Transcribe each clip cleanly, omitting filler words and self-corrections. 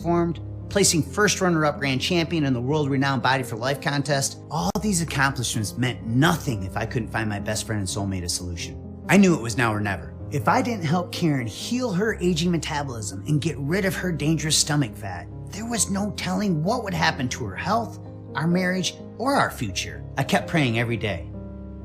performed, placing first runner-up grand champion in the world-renowned Body for Life contest. All these accomplishments meant nothing if I couldn't find my best friend and soulmate a solution. I knew it was now or never. If I didn't help Karen heal her aging metabolism and get rid of her dangerous stomach fat, there was no telling what would happen to her health, our marriage, or our future. I kept praying every day,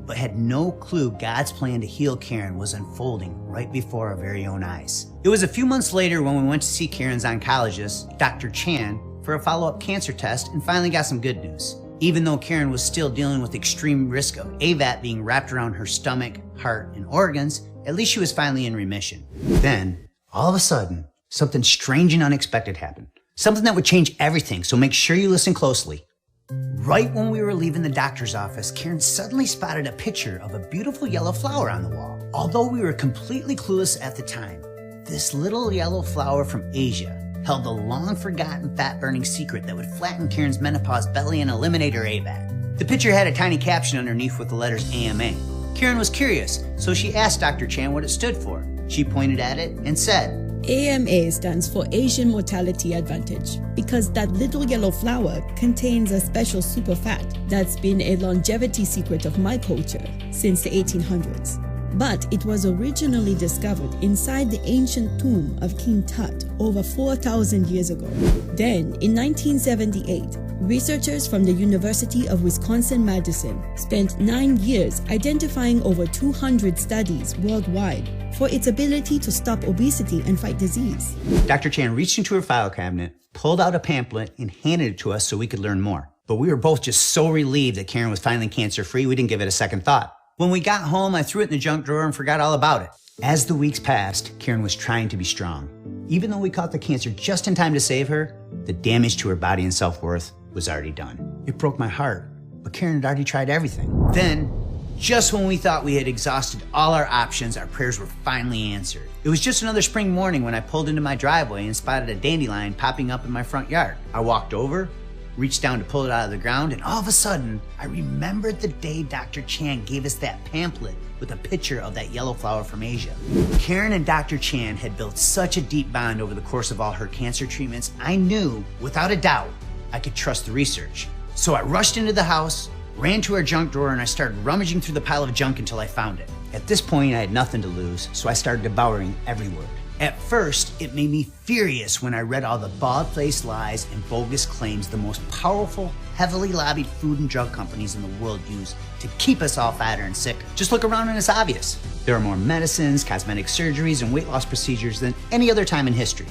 but had no clue God's plan to heal Karen was unfolding right before our very own eyes. It was a few months later when we went to see Karen's oncologist, Dr. Chan, for a follow-up cancer test and finally got some good news. Even though Karen was still dealing with extreme risk of AVAT being wrapped around her stomach, heart, and organs, at least she was finally in remission. Then, all of a sudden, something strange and unexpected happened. Something that would change everything, so make sure you listen closely. Right when we were leaving the doctor's office, Karen suddenly spotted a picture of a beautiful yellow flower on the wall. Although we were completely clueless at the time, this little yellow flower from Asia held the long-forgotten fat-burning secret that would flatten Karen's menopause belly and eliminate her AVAT. The picture had a tiny caption underneath with the letters AMA. Karen was curious, so she asked Dr. Chan what it stood for. She pointed at it and said, AMA stands for Asian Mortality Advantage because that little yellow flower contains a special super fat that's been a longevity secret of my culture since the 1800s. But it was originally discovered inside the ancient tomb of King Tut over 4,000 years ago. Then, in 1978, researchers from the University of Wisconsin-Madison spent 9 years identifying over 200 studies worldwide for its ability to stop obesity and fight disease. Dr. Chan reached into her file cabinet, pulled out a pamphlet, and handed it to us so we could learn more. But we were both just so relieved that Karen was finally cancer-free, we didn't give it a second thought. When we got home, I threw it in the junk drawer and forgot all about it. As the weeks passed, Karen was trying to be strong. Even though we caught the cancer just in time to save her, the damage to her body and self-worth was already done. It broke my heart, but Karen had already tried everything. Then, just when we thought we had exhausted all our options, our prayers were finally answered. It was just another spring morning when I pulled into my driveway and spotted a dandelion popping up in my front yard. I walked over, reached down to pull it out of the ground, and all of a sudden, I remembered the day Dr. Chan gave us that pamphlet with a picture of that yellow flower from Asia. Karen and Dr. Chan had built such a deep bond over the course of all her cancer treatments, I knew, without a doubt, I could trust the research. So I rushed into the house, ran to our junk drawer, and I started rummaging through the pile of junk until I found it. At this point, I had nothing to lose, so I started devouring every word. At first, it made me furious when I read all the bald-faced lies and bogus claims the most powerful, heavily lobbied food and drug companies in the world use to keep us all fatter and sick. Just look around and it's obvious. There are more medicines, cosmetic surgeries, and weight loss procedures than any other time in history.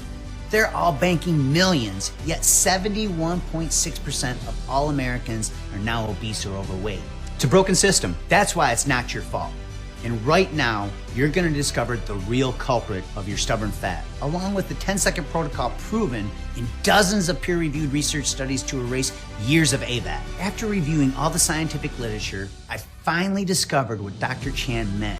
They're all banking millions, yet 71.6% of all Americans are now obese or overweight. It's a broken system. That's why it's not your fault. And right now, you're gonna discover the real culprit of your stubborn fat, along with the 10-second protocol proven in dozens of peer-reviewed research studies to erase years of AVAT. After reviewing all the scientific literature, I finally discovered what Dr. Chan meant